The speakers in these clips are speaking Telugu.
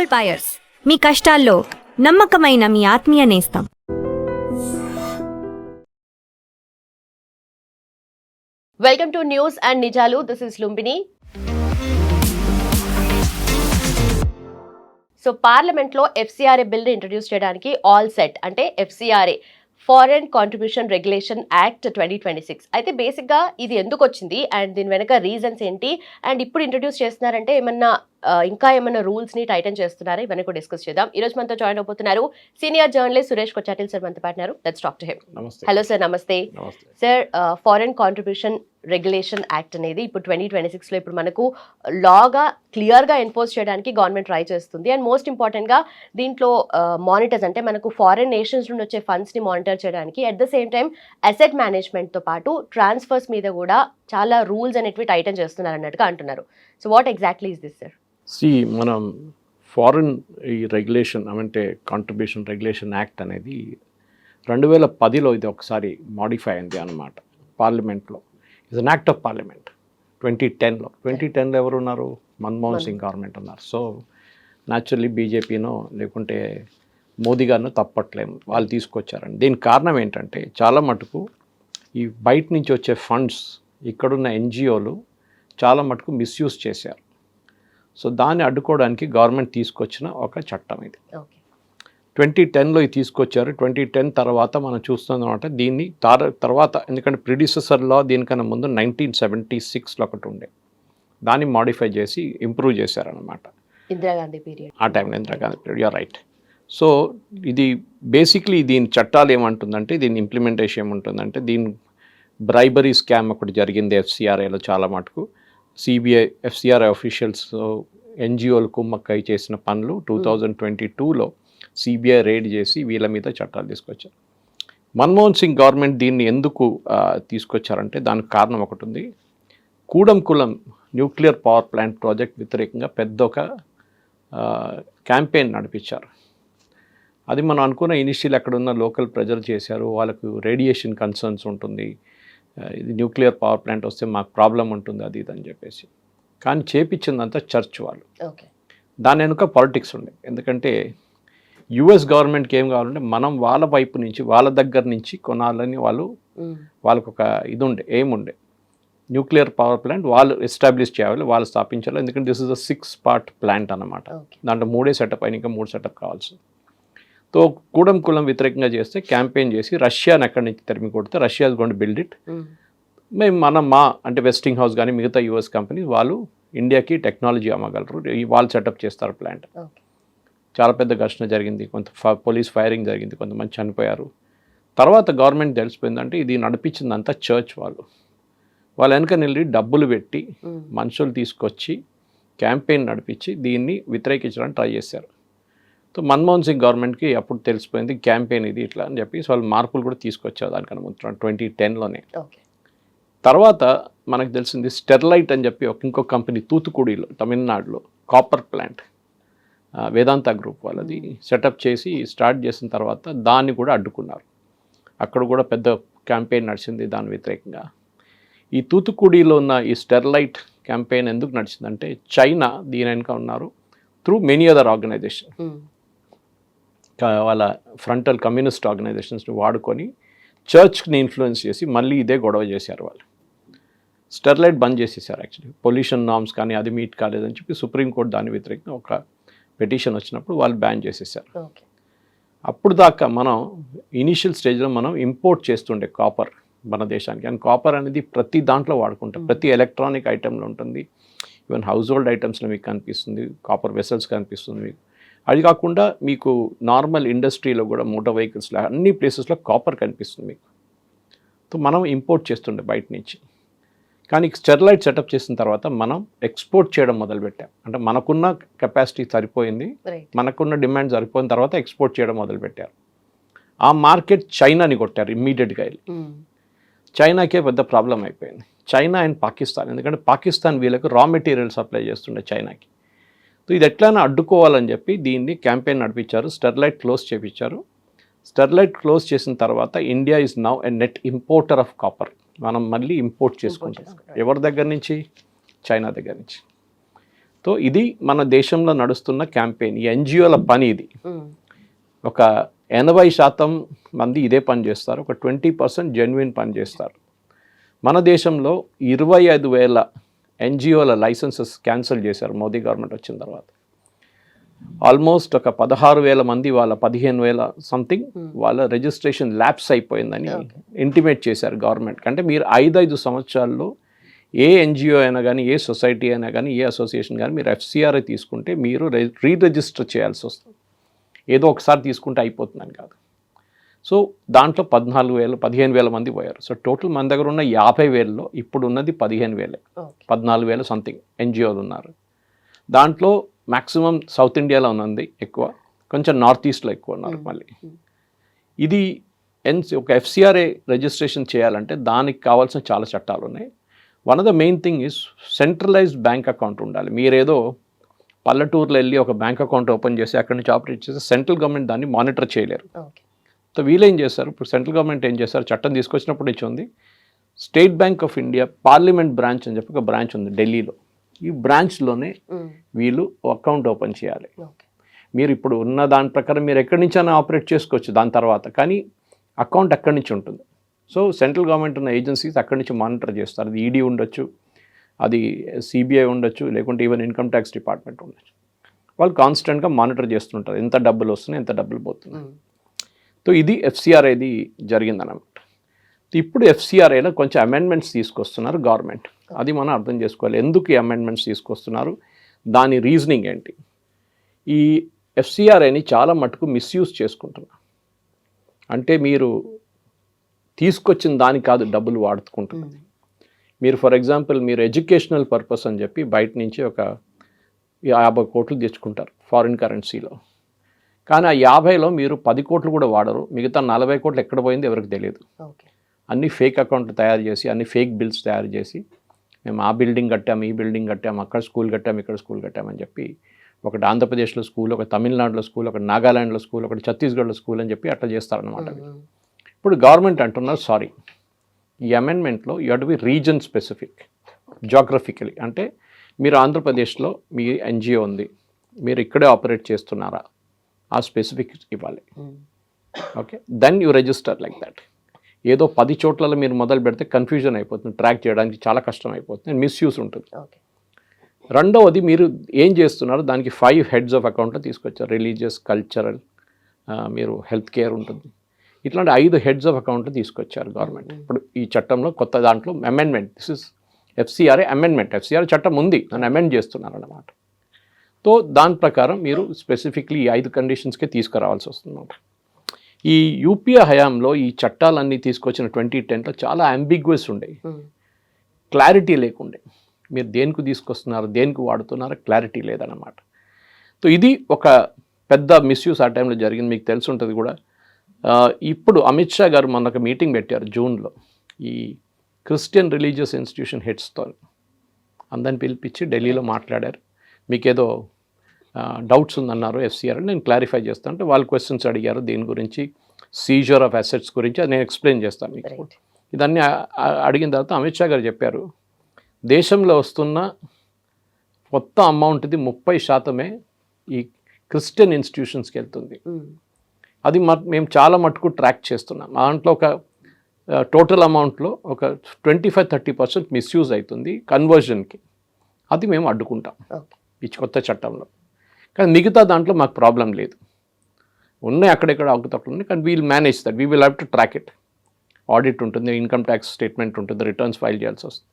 గోల్డ్ బయర్స్, మీ కష్టాల్లో నమ్మకమైన మీ ఆత్మీయ నేస్తం. వెల్కమ్ టు న్యూస్ అండ్ నిజాలు. This is Lumbini. సో పార్లమెంట్లో ఎఫ్సిఆర్ఏ బిల్ ఇంట్రడ్యూస్ చేయడానికి ఆల్ సెట్. అంటే FCRA foreign contribution regulation act 2026. అయితే బేసిక్గా ఇది ఎందుకు వచ్చింది అండ్ దీని వెనక రీజన్స్ ఏంటి అండ్ ఇప్పుడు ఇంట్రడ్యూస్ చేస్తున్నారంటే ఏమన్నా ఇంకా ఏమైనా రూల్స్ని టైటన్ చేస్తున్నారా, ఇవన్నీ కూడా డిస్కస్ చేద్దాం. ఈ రోజు మనతో జాయిన్ అవబోతున్నారు senior journalist Suresh Kochattil sir మనతో పాటున్నారు. Let's talk to him. Hello sir, namaste sir. Foreign contribution regulation act అనేది ఇప్పుడు 2026లో ఇప్పుడు మనకు లాగా క్లియర్గా ఎన్ఫోర్స్ చేయడానికి గవర్నమెంట్ ట్రై చేస్తుంది. అండ్ మోస్ట్ ఇంపార్టెంట్గా దీంట్లో మానిటర్స్ అంటే మనకు ఫారెన్ నేషన్స్ నుండి వచ్చే ఫండ్స్ని మానిటర్ చేయడానికి, at the same time asset మేనేజ్మెంట్తో పాటు ట్రాన్స్ఫర్స్ మీద కూడా చాలా రూల్స్ అనేటివి టైటన్ చేస్తున్నారు అన్నట్టుగా అంటున్నారు. So what exactly is this sir? మనం ఫారిన్ ఈ రెగ్యులేషన్ అంటే కాంట్రిబ్యూషన్ రెగ్యులేషన్ యాక్ట్ అనేది 2010లో ఇది ఒకసారి మాడిఫై అయింది అన్నమాట పార్లమెంట్లో. It's an act of parliament. 2010లో ఎవరు ఉన్నారు? మన్మోహన్ సింగ్ గవర్నమెంట్ ఉన్నారు. సో న్యాచురల్లీ బీజేపీనో లేకుంటే మోదీ గారినో తప్పట్లేము, వాళ్ళు తీసుకొచ్చారండి. దీనికి కారణం ఏంటంటే చాలా మటుకు ఈ బయట నుంచి వచ్చే ఫండ్స్ ఇక్కడున్న ఎన్జిఓలు చాలా మటుకు మిస్యూజ్ చేశారు. సో దాన్ని అడ్డుకోవడానికి గవర్నమెంట్ తీసుకొచ్చిన ఒక చట్టం ఇది. 2010లో ఇది తీసుకొచ్చారు. 2010 తర్వాత మనం చూస్తున్నామంటే దీన్ని తర్వాత, ఎందుకంటే ప్రిడిసెసర్ లా దీనికన్నా ముందు 1976లో ఒకటి ఉండే, దాన్ని మాడిఫై చేసి ఇంప్రూవ్ చేశారనమాట. ఇందిరాగాంధీ పీరియడ్, ఆ టైంలో Indira Gandhi period. You're right. So ఇది బేసిక్లీ దీని చట్టాలు ఏమంటుందంటే, దీని ఇంప్లిమెంటేషన్ ఏముంటుందంటే, దీని బ్రైబరీ స్కామ్ ఒకటి జరిగింది ఎఫ్సిఆర్ఏలో చాలా మటుకు. సిబిఐ ఎఫ్సిఆర్ఐ ఆఫీషియల్స్ ఎన్జిఓలు కుమ్మక్కై చేసిన పనులు 2022లో సిబిఐ రేడ్ చేసి వీళ్ళ మీద చట్టాలు తీసుకొచ్చారు. మన్మోహన్ సింగ్ గవర్నమెంట్ దీన్ని ఎందుకు తీసుకొచ్చారంటే దానికి కారణం ఒకటి ఉంది. Kudankulam nuclear power plant project వ్యతిరేకంగా పెద్ద ఒక క్యాంపెయిన్ నడిపించారు. అది మనం అనుకున్న ఇనిషియల్ అక్కడున్న లోకల్ ప్రజలు చేశారు. వాళ్ళకు రేడియేషన్ కన్సర్న్స్ ఉంటుంది, ఇది న్యూక్లియర్ పవర్ ప్లాంట్ వస్తే మాకు ప్రాబ్లం ఉంటుంది, అది ఇది అని చెప్పేసి. కానీ చేపించిందంతా చర్చ్ వాళ్ళు. దాని వెనుక పాలిటిక్స్ ఉండే. ఎందుకంటే యుఎస్ గవర్నమెంట్కి ఏం కావాలంటే మనం వాళ్ళ వైపు నుంచి, వాళ్ళ దగ్గర నుంచి కొనాలని వాళ్ళకు ఒక ఇది ఉండే, ఏముండే. న్యూక్లియర్ పవర్ ప్లాంట్ వాళ్ళు ఎస్టాబ్లిష్ చేయాలి, వాళ్ళు స్థాపించాలి. ఎందుకంటే this is a 6-part plant అన్నమాట. దాంట్లో 3 సెటప్ అయినా ఇంకా 3 సెటప్ కావాల్సి. తో కూడంకులం వ్యతిరేకంగా చేస్తే క్యాంపెయిన్ చేసి రష్యాని ఎక్కడి నుంచి తరిమి కొడితే Russia is going to build it. మేము అంటే వెస్టింగ్ హౌస్ కానీ మిగతా యూఎస్ కంపెనీ వాళ్ళు ఇండియాకి టెక్నాలజీ అమ్మగలరు, వాళ్ళు సెటప్ చేస్తారు ప్లాంట్. చాలా పెద్ద ఘర్షణ జరిగింది, కొంత పోలీస్ ఫైరింగ్ జరిగింది, కొంతమంది చనిపోయారు. తర్వాత గవర్నమెంట్ తెలిసిపోయిందంటే ఇది నడిపించిందంతా చర్చ్ వాళ్ళు. వాళ్ళ వెనక నిల్లి డబ్బులు పెట్టి మనుషులు తీసుకొచ్చి క్యాంపెయిన్ నడిపించి దీన్ని వ్యతిరేకించడానికి ట్రై చేశారు. సో మన్మోహన్ సింగ్ గవర్నమెంట్కి అప్పుడు తెలిసిపోయింది క్యాంపెయిన్ ఇది ఇట్లా అని చెప్పి వాళ్ళు మార్పులు కూడా తీసుకొచ్చారు దానికన్నా ముందు 2010లోనే. తర్వాత మనకు తెలిసింది స్టెర్లైట్ అని చెప్పి ఇంకో కంపెనీ తూతుకుడిలో తమిళనాడులో కాపర్ ప్లాంట్ వేదాంత గ్రూప్ వాళ్ళది సెటప్ చేసి స్టార్ట్ చేసిన తర్వాత దాన్ని కూడా అడ్డుకున్నారు. అక్కడ కూడా పెద్ద క్యాంపెయిన్ నడిచింది దాని వ్యతిరేకంగా. ఈ తూతుకుడిలో ఉన్న ఈ స్టెర్లైట్ క్యాంపెయిన్ ఎందుకు నడిచిందంటే చైనా దీని వెనుక ఉన్నారు త్రూ మెనీ అదర్ ఆర్గనైజేషన్. వాళ్ళ ఫ్రంటల్ కమ్యూనిస్ట్ ఆర్గనైజేషన్స్ని వాడుకొని చర్చ్ని ఇన్ఫ్లుయెన్స్ చేసి మళ్ళీ ఇదే గొడవ చేశారు వాళ్ళు. స్టెర్లైట్ బంద్ చేసేసారు. యాక్చువల్లీ పొల్యూషన్ నార్మ్స్ కానీ అది మీట్ కాలేదని చెప్పి సుప్రీంకోర్టు దాని వ్యతిరేకంగా ఒక పిటిషన్ వచ్చినప్పుడు వాళ్ళు బ్యాన్ చేసేసారు. అప్పుడు దాకా మనం ఇనీషియల్ స్టేజ్లో మనం ఇంపోర్ట్ చేస్తుండే కాపర్ మన దేశానికి. అండ్ కాపర్ అనేది ప్రతి దాంట్లో వాడుకుంటాం, ప్రతి ఎలక్ట్రానిక్ ఐటెంలో ఉంటుంది. ఈవెన్ హౌస్ హోల్డ్ ఐటమ్స్లో మీకు కనిపిస్తుంది, కాపర్ వెసల్స్ కనిపిస్తుంది మీకు. అది కాకుండా మీకు నార్మల్ ఇండస్ట్రీలో కూడా మోటార్ వెహికల్స్లో అన్ని ప్లేసెస్లో కాపర్ కనిపిస్తుంది మీకు. సో మనం ఇంపోర్ట్ చేస్తుండే బయట నుంచి. కానీ స్టెర్లైట్ సెటప్ చేసిన తర్వాత మనం ఎక్స్పోర్ట్ చేయడం మొదలుపెట్టాం. అంటే మనకున్న కెపాసిటీ సరిపోయింది, మనకున్న డిమాండ్ సరిపోయిన తర్వాత ఎక్స్పోర్ట్ చేయడం మొదలుపెట్టారు. ఆ మార్కెట్ చైనాని కొట్టారు ఇమ్మీడియట్గా వెళ్ళి. చైనాకే పెద్ద ప్రాబ్లం అయిపోయింది, చైనా అండ్ పాకిస్తాన్. ఎందుకంటే పాకిస్తాన్ వీళ్ళకు రా మెటీరియల్ సప్లై చేస్తుండే చైనాకి. సో ఇది ఎట్లయినా అడ్డుకోవాలని చెప్పి దీన్ని క్యాంపెయిన్ నడిపించారు, స్టెర్లైట్ క్లోజ్ చేయించారు. స్టెర్లైట్ క్లోజ్ చేసిన తర్వాత India is now a net importer of copper. మనం మళ్ళీ ఇంపోర్ట్ చేసుకుంటాం. ఎవరి దగ్గర నుంచి? చైనా దగ్గర నుంచి. సో ఇది మన దేశంలో నడుస్తున్న క్యాంపెయిన్, ఈ ఎన్జిఓల పని ఇది. ఒక 80% మంది ఇదే పని చేస్తారు, ఒక 20% జెన్యున్ పని చేస్తారు. మన దేశంలో 25,000 ఎన్జిఓల లైసెన్సెస్ క్యాన్సిల్ చేశారు మోదీ గవర్నమెంట్ వచ్చిన తర్వాత. ఆల్మోస్ట్ ఒక 16,000 మంది వాళ్ళ 15,000 సంథింగ్ వాళ్ళ రిజిస్ట్రేషన్ ల్యాప్స్ అయిపోయిందని ఇంటిమేట్ చేశారు గవర్నమెంట్. అంటే మీరు 5 సంవత్సరాల్లో ఏ ఎన్జిఓ అయినా కానీ, ఏ సొసైటీ అయినా కానీ, ఏ అసోసియేషన్ కానీ మీరు ఎఫ్సిఆర్ఐ తీసుకుంటే మీరు రిజిస్టర్ చేయాల్సి వస్తుంది. ఏదో ఒకసారి తీసుకుంటే అయిపోతుందని కాదు. సో దాంట్లో 15,000 మంది పోయారు. సో టోటల్ మన దగ్గర ఉన్న 50,000లో ఇప్పుడు ఉన్నది 15,000, 14,000 సంథింగ్ ఎన్జిఓలు ఉన్నారు. దాంట్లో మ్యాక్సిమం సౌత్ ఇండియాలో ఉన్నది ఎక్కువ, కొంచెం నార్త్ ఈస్ట్లో ఎక్కువ ఉన్నారు. మళ్ళీ ఇది ఒక ఎఫ్సిఆర్ఐ రిజిస్ట్రేషన్ చేయాలంటే దానికి కావాల్సిన చాలా చట్టాలు ఉన్నాయి. One of the main thing is centralised bank account ఉండాలి. మీరేదో పల్లెటూరులో వెళ్ళి ఒక బ్యాంక్ అకౌంట్ ఓపెన్ చేసి అక్కడి నుంచి ఆపరేట్ చేసి సెంట్రల్ గవర్నమెంట్ దాన్ని మానిటర్ చేయలేరు. సో వీళ్ళు ఏం చేస్తారు, ఇప్పుడు సెంట్రల్ గవర్నమెంట్ ఏం చేస్తారు, చట్టం తీసుకొచ్చినప్పుడు ఇచ్చి ఉంది. State bank of India parliament branch అని చెప్పి ఒక బ్రాంచ్ ఉంది ఢిల్లీలో. ఈ బ్రాంచ్లోనే వీళ్ళు అకౌంట్ ఓపెన్ చేయాలి. మీరు ఇప్పుడు ఉన్న దాని ప్రకారం మీరు ఎక్కడి నుంచైనా ఆపరేట్ చేసుకోవచ్చు దాని తర్వాత, కానీ అకౌంట్ అక్కడి నుంచి ఉంటుంది. సో సెంట్రల్ గవర్నమెంట్ ఉన్న ఏజెన్సీస్ అక్కడి నుంచి మానిటర్ చేస్తారు. అది ఈడీ ఉండొచ్చు, అది సిబిఐ ఉండొచ్చు, లేకుంటే ఈవెన్ ఇన్కమ్ ట్యాక్స్ డిపార్ట్మెంట్ ఉండొచ్చు. వాళ్ళు కాన్స్టెంట్గా మానిటర్ చేస్తుంటారు ఎంత డబ్బులు వస్తున్నాయి, ఎంత డబ్బులు పోతున్నాయి. సో ఇది ఎఫ్సిఆర్ఐది జరిగిందన్నమాట. ఇప్పుడు ఎఫ్సిఆర్ఐలో కొంచెం అమెండ్మెంట్స్ తీసుకొస్తున్నారు గవర్నమెంట్. అది మనం అర్థం చేసుకోవాలి, ఎందుకు ఈ అమెండ్మెంట్స్ తీసుకొస్తున్నారు, దాని రీజనింగ్ ఏంటి. ఈ ఎఫ్సిఆర్ఐని చాలా మటుకు మిస్యూజ్ చేసుకుంటున్నారు. అంటే మీరు తీసుకొచ్చిన దాని కాదు డబ్బులు వాడుకుంటున్నది. మీరు ఫర్ ఎగ్జాంపుల్ మీరు ఎడ్యుకేషనల్ పర్పస్ అని చెప్పి బయట నుంచి ఒక 50 కోట్లు తెచ్చుకుంటారు ఫారిన్ కరెన్సీలో, కానీ ఆ 50లో మీరు 10 కోట్లు కూడా వాడరు. మిగతా 40 కోట్లు ఎక్కడ పోయింది ఎవరికి తెలియదు. అన్ని ఫేక్ అకౌంట్లు తయారు చేసి, అన్ని ఫేక్ బిల్స్ తయారు చేసి, మేము ఆ బిల్డింగ్ కట్టాము, ఈ బిల్డింగ్ కట్టాము, అక్కడ స్కూల్ కట్టాము, ఇక్కడ స్కూల్ కట్టామని చెప్పి, ఒకటి ఆంధ్రప్రదేశ్లో స్కూల్, ఒక తమిళనాడులో స్కూల్, ఒకటి నాగాలాండ్లో స్కూల్, ఒకటి ఛత్తీస్గఢ్లో స్కూల్ అని చెప్పి అట్లా చేస్తారనమాట. ఇప్పుడు గవర్నమెంట్ అంటున్నారు సారీ, ఈ అమెండ్మెంట్లో you have to be reason specific, geographically. అంటే మీరు ఆంధ్రప్రదేశ్లో మీ ఎన్జిఓ ఉంది, మీరు ఇక్కడే ఆపరేట్ చేస్తున్నారా, ఆ స్పెసిఫిక్ ఇవ్వాలి. Okay, then you register like that. ఏదో 10 చోట్లలో మీరు మొదలు పెడితే కన్ఫ్యూజన్ అయిపోతుంది, ట్రాక్ చేయడానికి చాలా కష్టం అయిపోతుంది, మిస్యూజ్ ఉంటుంది. రెండవది మీరు ఏం చేస్తున్నారో దానికి 5 హెడ్స్ ఆఫ్ అకౌంట్లో తీసుకొచ్చారు. రిలీజియస్, కల్చరల్, మీరు హెల్త్ కేర్ ఉంటుంది, ఇట్లాంటి 5 హెడ్స్ ఆఫ్ అకౌంట్లో తీసుకొచ్చారు గవర్నమెంట్. ఇప్పుడు ఈ చట్టంలో కొత్త దాంట్లో amendment, this is FCRI amendment. FCRI చట్టం ఉంది, దాన్ని అమెండ్ చేస్తున్నారు అన్నమాట. సో దాని ప్రకారం మీరు స్పెసిఫిక్లీ ఈ 5 కండిషన్స్కే తీసుకురావాల్సి వస్తుందన్నమాట. ఈ యూపీఏ హయాంలో ఈ చట్టాలన్నీ తీసుకొచ్చిన 2010లో చాలా అంబిగ్వస్ ఉండేవి, క్లారిటీ లేకుండే. మీరు దేనికి తీసుకొస్తున్నారు, దేనికి వాడుతున్నారో క్లారిటీ లేదన్నమాట. సో ఇది ఒక పెద్ద మిస్యూస్ ఆ టైంలో జరిగింది, మీకు తెలిసి ఉంటుంది కూడా. ఇప్పుడు అమిత్ షా గారు మొన్న ఒక మీటింగ్ పెట్టారు జూన్లో, ఈ క్రిస్టియన్ రిలీజియస్ ఇన్స్టిట్యూషన్ హెడ్స్తో అందరిని పిలిపించి ఢిల్లీలో మాట్లాడారు. మీకేదో డౌట్స్ ఉందన్నారు ఎఫ్సిఆర్, నేను క్లారిఫై చేస్తాను అంటే వాళ్ళు క్వశ్చన్స్ అడిగారు దీని గురించి, సీజర్ ఆఫ్ అసెట్స్ గురించి, అది నేను ఎక్స్ప్లెయిన్ చేస్తాను మీకు. ఇదన్నీ అడిగిన తర్వాత అమిత్ షా గారు చెప్పారు, దేశంలో వస్తున్న మొత్తం అమౌంట్ది 30% ఈ క్రిస్టియన్ ఇన్స్టిట్యూషన్స్కి వెళ్తుంది. అది మేము చాలా మటుకు ట్రాక్ చేస్తున్నాం. దాంట్లో ఒక టోటల్ అమౌంట్లో ఒక 25-30% మిస్యూజ్ అవుతుంది కన్వర్జన్కి. అది మేము అడ్డుకుంటాం ఈ కొత్త చట్టంలో. కానీ మిగతా దాంట్లో మాకు ప్రాబ్లం లేదు, ఉన్నాయి అక్కడెక్కడ అవకతవకలు ఉన్నాయి, కానీ we'll manage that, we will have to track it. Audit ఉంటుంది, ఇన్కమ్ ట్యాక్స్ స్టేట్మెంట్ ఉంటుంది, రిటర్న్స్ ఫైల్ చేయాల్సి వస్తుంది.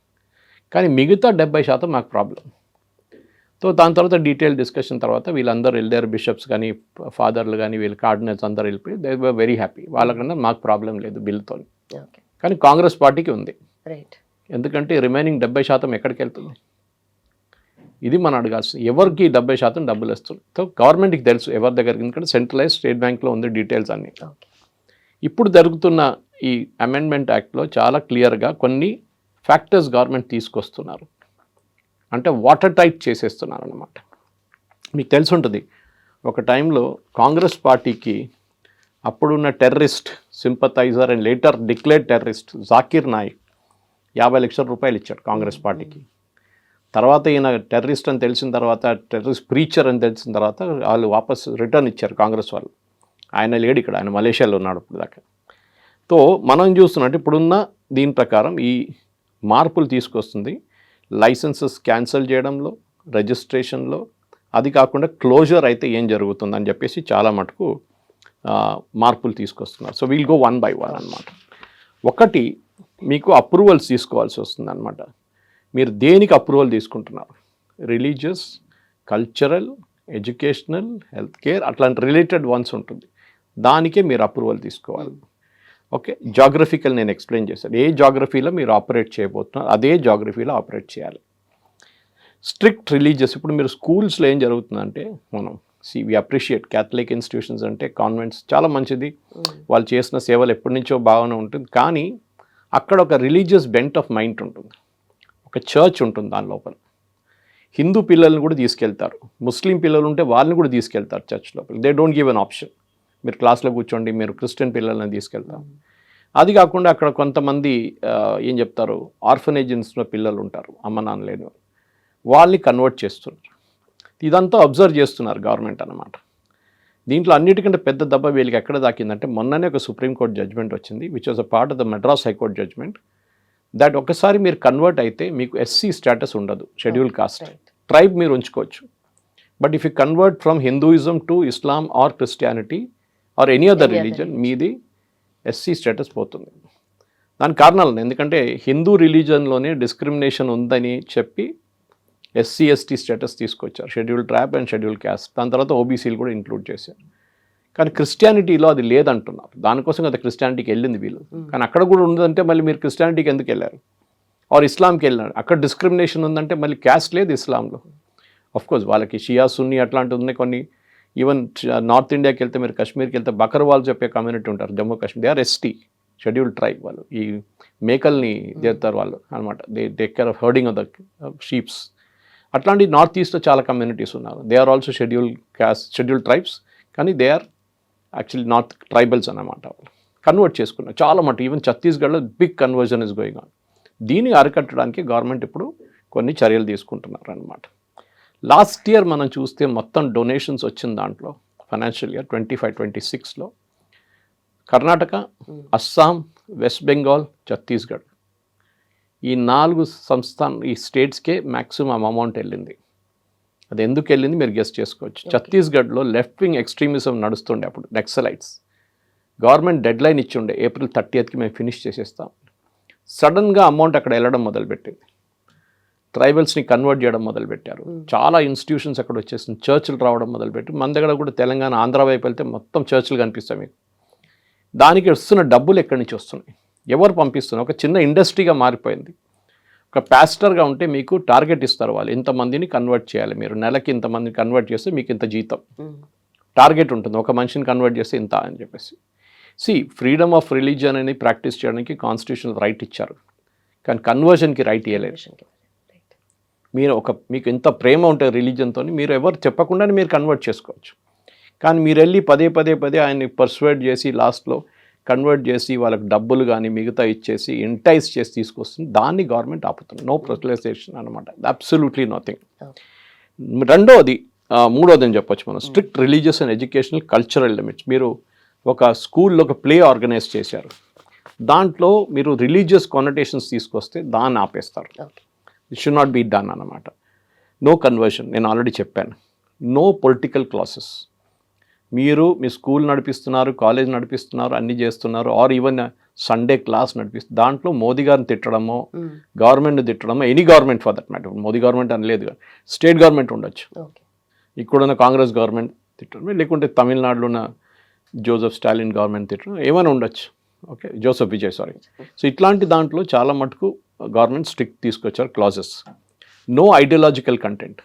కానీ మిగతా 70% మాకు ప్రాబ్లం. సో దాని తర్వాత డీటెయిల్ డిస్కషన్ తర్వాత వీళ్ళందరూ వెళ్ళారు, బిషప్స్ కానీ ఫాదర్లు కానీ వీళ్ళు కార్డినల్స్ అందరూ వెళ్ళిపోయి దే వర్ వెరీ హ్యాపీ. వాళ్ళకన్నా మాకు ప్రాబ్లం లేదు బిల్తో. కానీ కాంగ్రెస్ పార్టీకి ఉంది, ఎందుకంటే రిమైనింగ్ 70% ఎక్కడికి వెళ్తుంది, ఇది మనం అడగాల్సింది. ఎవరికి 70% డబ్బులు వస్తుంది. సో గవర్నమెంట్కి తెలుసు ఎవరి దగ్గరికి, ఎందుకంటే సెంట్రలైజ్ స్టేట్ బ్యాంక్లో ఉంది డీటెయిల్స్ అన్నీ. ఇప్పుడు జరుగుతున్న ఈ అమెండ్మెంట్ యాక్ట్లో చాలా క్లియర్గా కొన్ని ఫ్యాక్టర్స్ గవర్నమెంట్ తీసుకొస్తున్నారు, అంటే వాటర్ టైట్ చేసేస్తున్నారు అన్నమాట. మీకు తెలిసి ఉంటుంది ఒక టైంలో కాంగ్రెస్ పార్టీకి అప్పుడున్న terrorist sympathiser and later declared terrorist Zakir Naik 50 లక్షల రూపాయలు ఇచ్చాడు కాంగ్రెస్ పార్టీకి. తర్వాత ఈయన టెర్రరిస్ట్ అని తెలిసిన తర్వాత, టెర్రరిస్ట్ ప్రీచర్ అని తెలిసిన తర్వాత వాళ్ళు వాపస్ రిటర్న్ ఇచ్చారు కాంగ్రెస్ వాళ్ళు. ఆయన లేడు ఇక్కడ, ఆయన మలేషియాలో ఉన్నాడు ఇప్పుడు దాకా. సో మనం చూస్తున్నట్టు ఇప్పుడున్న దీని ప్రకారం ఈ మార్పులు తీసుకొస్తుంది లైసెన్సెస్ క్యాన్సిల్ చేయడంలో, రిజిస్ట్రేషన్లో, అది కాకుండా క్లోజర్ అయితే ఏం జరుగుతుందని చెప్పేసి చాలా మటుకు మార్పులు తీసుకొస్తున్నారు. సో వీల్ గో 1 by 1 అనమాట. ఒకటి, మీకు అప్రూవల్స్ తీసుకోవాల్సి వస్తుంది అనమాట. మీరు దేనికి అప్రూవల్ తీసుకుంటున్నారు? Religious, cultural, educational, health care, అట్లాంటి రిలేటెడ్ వన్స్ ఉంటుంది, దానికే మీరు అప్రూవల్ తీసుకోవాలి. ఓకే, జాగ్రఫికల్ నేను ఎక్స్ప్లెయిన్ చేశాను. ఏ జాగ్రఫీలో మీరు ఆపరేట్ చేయబోతున్నారు అదే జాగ్రఫీలో ఆపరేట్ చేయాలి. స్ట్రిక్ట్ రిలీజియస్, ఇప్పుడు మీరు స్కూల్స్లో ఏం జరుగుతుందంటే, మనం వి అప్రిషియేట్ క్యాథలిక్ ఇన్స్టిట్యూషన్స్ అంటే కాన్వెంట్స్ చాలా మంచిది, వాళ్ళు చేసిన సేవలు ఎప్పటి నుంచో బాగానే ఉంటుంది. కానీ అక్కడ ఒక రిలీజియస్ బెంట్ ఆఫ్ మైండ్ ఉంటుంది, ఒక చర్చ్ ఉంటుంది దాని లోపల. హిందూ పిల్లల్ని కూడా తీసుకెళ్తారు, ముస్లిం పిల్లలు ఉంటే వాళ్ళని కూడా తీసుకెళ్తారు చర్చ్ లోపల. They don't give an option, మీరు క్లాస్లో కూర్చోండి, మీరు క్రిస్టియన్ పిల్లల్ని తీసుకెళ్తాం. అది కాకుండా అక్కడ కొంతమంది ఏం చెప్తారు, ఆర్ఫనేజెన్స్లో పిల్లలు ఉంటారు, అమ్మ నాన్న లేని వాళ్ళని కన్వర్ట్ చేస్తున్నారు. ఇదంతా అబ్జర్వ్ చేస్తున్నారు గవర్నమెంట్ అన్నమాట. దీంట్లో అన్నిటికంటే పెద్ద దెబ్బ వీళ్ళకి ఎక్కడ దాకిందంటే, మొన్ననే ఒక సుప్రీంకోర్టు జడ్జ్మెంట్ వచ్చింది, which was a part of the Madras high court judgement, that ఒకసారి మీరు కన్వర్ట్ అయితే మీకు ఎస్సీ స్టేటస్ ఉండదు, షెడ్యూల్ కాస్ట్. ట్రైబ్ మీరు ఉంచుకోవచ్చు, but if you convert from Hinduism to Islam or Christianity or any other religion, మీది ఎస్సీ స్టేటస్ పోతుంది. దానికి కారణాలు ఉన్నాయి, ఎందుకంటే హిందూ రిలీజన్లోనే డిస్క్రిమినేషన్ ఉందని చెప్పి ఎస్సీ ఎస్టీ స్టేటస్ తీసుకొచ్చారు, schedule tribe and schedule caste. దాని తర్వాత ఓబీసీలు కూడా ఇంక్లూడ్ చేశారు. కానీ క్రిస్టియానిటీలో అది లేదంటున్నారు, దానికోసం కదా క్రిస్టియానిటీకి వెళ్ళింది వీళ్ళు. కానీ అక్కడ కూడా ఉండదంటే మళ్ళీ మీరు క్రిస్టియానిటీకి ఎందుకు వెళ్ళారు, ఆర్ ఇస్లాంకి వెళ్ళారు? అక్కడ డిస్క్రిమినేషన్ ఉందంటే మళ్ళీ క్యాస్ట్ లేదు ఇస్లాంలో. కోర్స్ వాళ్ళకి షియా సున్నీ అట్లాంటివి ఉన్నాయి కొన్ని. ఈవెన్ నార్త్ ఇండియాకి వెళ్తే, మీరు కాశ్మీర్కి వెళ్తే బకర్వాల్ చెప్పే కమ్యూనిటీ ఉంటారు Jammu Kashmir, they are ST schedule tribe. వాళ్ళు ఈ మేకల్ని చేస్తారు వాళ్ళు అనమాట, they take care of herding of the sheeps. అట్లాంటి నార్త్ ఈస్ట్లో చాలా కమ్యూనిటీస్ ఉన్నారు, they are also schedule caste, schedule tribes, కానీ they are actually north tribals అన్నమాట. వాళ్ళు కన్వర్ట్ చేసుకున్నారు చాలా మటు. ఈవెన్ ఛత్తీస్గఢ్లో big conversion is going on. దీన్ని అరికట్టడానికి గవర్నమెంట్ ఇప్పుడు కొన్ని చర్యలు తీసుకుంటున్నారు అన్నమాట. లాస్ట్ ఇయర్ మనం చూస్తే మొత్తం డొనేషన్స్ వచ్చిన దాంట్లో ఫైనాన్షియల్ ఇయర్ 25-26లో కర్ణాటక, అస్సాం, వెస్ట్ బెంగాల్, ఛత్తీస్గఢ్, ఈ 4 ఈ స్టేట్స్కే మ్యాక్సిమం అమౌంట్ వెళ్ళింది. అది ఎందుకు వెళ్ళింది మీరు గెస్ట్ చేసుకోవచ్చు. ఛత్తీస్గఢ్లో లెఫ్ట్ వింగ్ ఎక్స్ట్రీమిజం నడుస్తుండే అప్పుడు, Naxalites. Government dead line ఇచ్చిండే, April 30కి మేము ఫినిష్ చేసేస్తాం. సడన్గా అమౌంట్ అక్కడ వెళ్ళడం మొదలుపెట్టింది, ట్రైబల్స్ని కన్వర్ట్ చేయడం మొదలుపెట్టారు. చాలా ఇన్స్టిట్యూషన్స్ అక్కడ వచ్చేసింది, చర్చిలు రావడం మొదలుపెట్టి. మన దగ్గర కూడా తెలంగాణ, ఆంధ్ర వైపు వెళ్తే మొత్తం చర్చిలు కనిపిస్తాయి మీకు. దానికి వస్తున్న డబ్బులు ఎక్కడి నుంచి వస్తున్నాయి, ఎవరు పంపిస్తున్నారు? ఒక చిన్న ఇండస్ట్రీగా మారిపోయింది. ఒక పాస్టర్గా ఉంటే మీకు టార్గెట్ ఇస్తారు, వాళ్ళు ఇంతమందిని కన్వర్ట్ చేయాలి, మీరు నెలకి ఇంతమందిని కన్వర్ట్ చేస్తే మీకు ఇంత జీతం టార్గెట్ ఉంటుంది, ఒక మనిషిని కన్వర్ట్ చేస్తే ఇంత అని చెప్పేసి. ఫ్రీడమ్ ఆఫ్ రిలీజియన్ అని ప్రాక్టీస్ చేయడానికి కాన్స్టిట్యూషనల్ రైట్ ఇచ్చారు, కానీ కన్వర్షన్కి రైట్ ఇవ్వలేదు. మీరు మీకు ఎంత ప్రేమ ఉంటుంది రిలీజియన్తో, మీరు ఎవరు చెప్పకుండానే మీరు కన్వర్ట్ చేసుకోవచ్చు. కానీ మీరు వెళ్ళి పదే ఆయన్ని పర్సువేడ్ చేసి లాస్ట్లో కన్వర్ట్ చేసి వాళ్ళకి డబ్బులు కానీ మిగతా ఇచ్చేసి ఎంటైజ్ చేసి తీసుకొస్తుంది, దాన్ని గవర్నమెంట్ ఆపుతుంది. నో ప్రొటలైజేషన్ అనమాట, అబ్సల్యూట్లీ నథింగ్. రెండోది, మూడోది అని చెప్పొచ్చు మనం, strict religious and educational cultural limits. మీరు ఒక స్కూల్లో ఒక ప్లే ఆర్గనైజ్ చేశారు, దాంట్లో మీరు రిలీజియస్ కానటేషన్స్ తీసుకొస్తే దాన్ని ఆపేస్తారు. It should not be done అన్నమాట. నో కన్వర్షన్, నేను ఆల్రెడీ చెప్పాను. No political classes. మీరు మీ స్కూల్ నడిపిస్తున్నారు, కాలేజ్ నడిపిస్తున్నారు, అన్నీ చేస్తున్నారు, ఆర్ ఈవెన్ సండే క్లాస్ నడిపిస్తున్నారు, దాంట్లో మోదీ గారిని తిట్టడమో, గవర్నమెంట్ని తిట్టడమో, any government for that matter, Modi government అని లేదు, స్టేట్ గవర్నమెంట్ ఉండొచ్చు, ఇక్కడున్న కాంగ్రెస్ గవర్నమెంట్ తిట్టడం, లేకుంటే తమిళనాడులో ఉన్న జోసెఫ్ స్టాలిన్ గవర్నమెంట్ తిట్టడం, ఏమైనా ఉండొచ్చు. Okay, Joseph Vijay, sorry. So ఇట్లాంటి దాంట్లో చాలా మటుకు గవర్నమెంట్ స్ట్రిక్ట్ తీసుకొచ్చారు క్లాజెస్. No ideological content.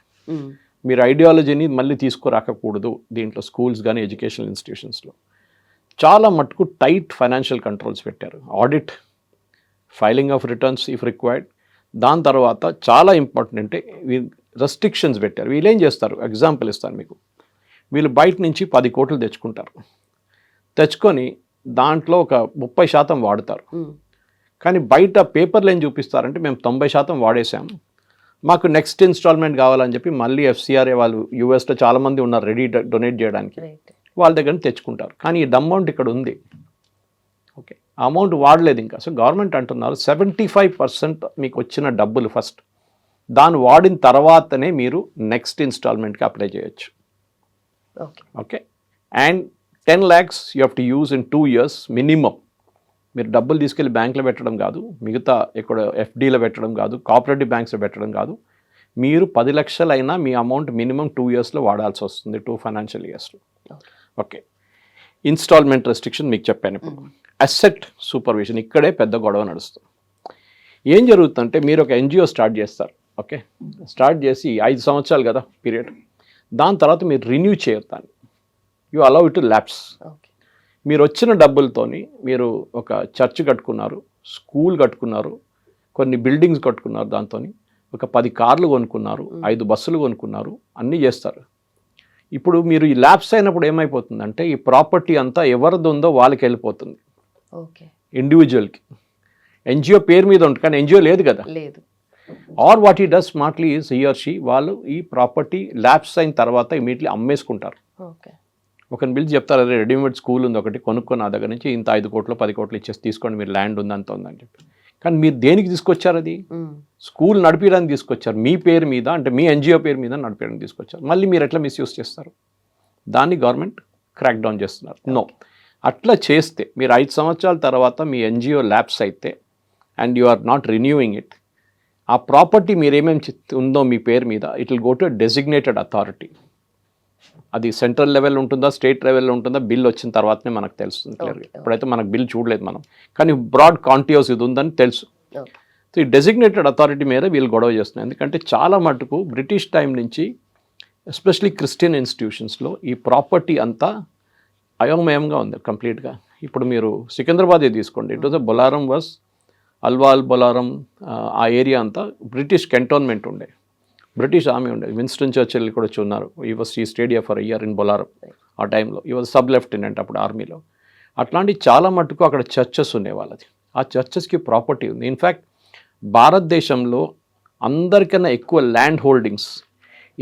మీరు ఐడియాలజీని మళ్ళీ తీసుకురాకూడదు దీంట్లో, స్కూల్స్ కానీ ఎడ్యుకేషనల్ ఇన్స్టిట్యూషన్స్లో. చాలా మటుకు టైట్ ఫైనాన్షియల్ కంట్రోల్స్ పెట్టారు. Audit, filing of returns if required. దాని తర్వాత చాలా ఇంపార్టెంట్ అంటే రెస్ట్రిక్షన్స్ పెట్టారు. వీళ్ళు ఏం చేస్తారు, ఎగ్జాంపుల్ ఇస్తాను మీకు. వీళ్ళు బయట నుంచి 10 కోట్లు తెచ్చుకుంటారు, తెచ్చుకొని దాంట్లో ఒక 30% వాడతారు. కానీ బయట పేపర్లు ఏం చూపిస్తారంటే మేము 90% వాడేసాము, మాకు నెక్స్ట్ ఇన్స్టాల్మెంట్ కావాలని చెప్పి మళ్ళీ ఎఫ్సిఆర్ఏ వాళ్ళు యూఎస్లో చాలామంది ఉన్నారు రెడీ డొనేట్ చేయడానికి, రైట్. వాళ్ళ దగ్గర నుంచి తెచ్చుకుంటారు. కానీ ఈ అమౌంట్ ఇక్కడ ఉంది, ఓకే, ఆ అమౌంట్ వాడలేదు ఇంకా. సో గవర్నమెంట్ అంటున్నారు 75% మీకు వచ్చిన డబ్బులు ఫస్ట్, దాన్ని వాడిన తర్వాతనే మీరు నెక్స్ట్ ఇన్స్టాల్మెంట్కి అప్లై చేయొచ్చు. Okay. Okay, and 10 lakhs you have to use in 2 years minimum. మీరు డబ్బులు తీసుకెళ్ళి బ్యాంకులో పెట్టడం కాదు, మిగతా ఇక్కడ ఎఫ్డీలో పెట్టడం కాదు, కోఆపరేటివ్ బ్యాంక్స్లో పెట్టడం కాదు. మీరు 10 లక్షలైనా మీ అమౌంట్ మినిమం 2 yearsలో వాడాల్సి వస్తుంది, 2 financial yearsలో. ఓకే, ఇన్స్టాల్మెంట్ రెస్ట్రిక్షన్ మీకు చెప్పాను. ఇప్పుడు అసెట్ సూపర్విజన్, ఇక్కడే పెద్ద గొడవ నడుస్తుంది. ఏం జరుగుతుందంటే మీరు ఒక ఎన్జిఓ స్టార్ట్ చేస్తారు, ఓకే, స్టార్ట్ చేసి 5 సంవత్సరాలు కదా పీరియడ్, దాని తర్వాత మీరు రిన్యూ చేయరు దాన్ని, you allow it to lapse. మీరు వచ్చిన డబ్బులతోని మీరు ఒక చర్చ్ కట్టుకున్నారు, స్కూల్ కట్టుకున్నారు, కొన్ని బిల్డింగ్స్ కట్టుకున్నారు, దాంతో ఒక 10 కార్లు కొనుక్కున్నారు, 5 బస్సులు కొనుక్కున్నారు, అన్నీ చేస్తారు. ఇప్పుడు మీరు ఈ ల్యాప్స్ అయినప్పుడు ఏమైపోతుందంటే ఈ ప్రాపర్టీ అంతా ఎవరిది ఉందో వాళ్ళకి వెళ్ళిపోతుంది, ఓకే, ఇండివిజువల్కి. ఎన్జిఓ పేరు మీద ఉంటుంది కానీ ఎన్జిఓ లేదు కదా. లేదు. ఆర్ వాట్ ఈ does smartly is he or she, వాళ్ళు ఈ ప్రాపర్టీ ల్యాప్స్ అయిన తర్వాత ఇమీడియట్లీ అమ్మేసుకుంటారు. ఓకే. ఒకరిని పిలిచి చెప్తారు, అదే రెడీమేడ్ స్కూల్ ఉంది ఒకటి కొనుక్కొని నా దగ్గర నుంచి ఇంత 5 కోట్లు 10 కోట్లు ఇచ్చేసి తీసుకోండి, మీరు ల్యాండ్ ఉంది అంత ఉందని చెప్పి. కానీ మీరు దేనికి తీసుకొచ్చారు? అది స్కూల్ నడిపించడానికి తీసుకొచ్చారు, మీ పేరు మీద, అంటే మీ ఎన్జిఓ పేరు మీద నడిపించడానికి తీసుకొచ్చారు. మళ్ళీ మీరు ఎట్లా మిస్యూజ్ చేస్తారు? దాన్ని గవర్నమెంట్ క్రాక్ డౌన్ చేస్తున్నారు. నో, అట్లా చేస్తే మీరు 5 సంవత్సరాల తర్వాత మీ ఎన్జిఓ ల్యాప్స్ అయితే and you are not renewing it, ఆ ప్రాపర్టీ మీరేమేమి ఉందో మీ పేరు మీద it will go to designated authority. అది సెంట్రల్ లెవెల్ ఉంటుందా, స్టేట్ లెవెల్లో ఉంటుందా, బిల్ వచ్చిన తర్వాతనే మనకు తెలుస్తుంది క్లియర్గా. ఇప్పుడైతే మనకు బిల్ చూడలేదు మనం, కానీ బ్రాడ్ కాంటియోస్ ఇది ఉందని తెలుసు. సో ఈ డెసిగ్నేటెడ్ అథారిటీ మీద వీళ్ళు గొడవ చేస్తున్నారు. ఎందుకంటే చాలా మటుకు బ్రిటిష్ టైం నుంచి ఎస్పెషలీ క్రిస్టియన్ ఇన్స్టిట్యూషన్స్లో ఈ ప్రాపర్టీ అంతా అయోమయంగా ఉంది కంప్లీట్గా. ఇప్పుడు మీరు సికింద్రాబాదే తీసుకోండి, it was Bolarum was Alwal Bolarum, ఆ ఏరియా అంతా బ్రిటిష్ కంటోన్మెంట్ ఉండే, బ్రిటిష్ ఆర్మీ ఉండేది. విన్స్టన్ చర్చిల్ కూడా ఉన్నారు, ఈ స్టేడియా ఫర్ ఇయర్ ఇన్ బొలారం. ఆ టైంలో ఈ వాజ్ సబ్ లెఫ్టినెంట్ అప్పుడు ఆర్మీలో. అట్లాంటి చాలా మటుకు అక్కడ చర్చెస్ ఉండే వాళ్ళది. ఆ చర్చెస్కి ప్రాపర్టీ ఉంది. ఇన్ఫ్యాక్ట్ భారతదేశంలో అందరికన్నా ఎక్కువ ల్యాండ్ హోల్డింగ్స్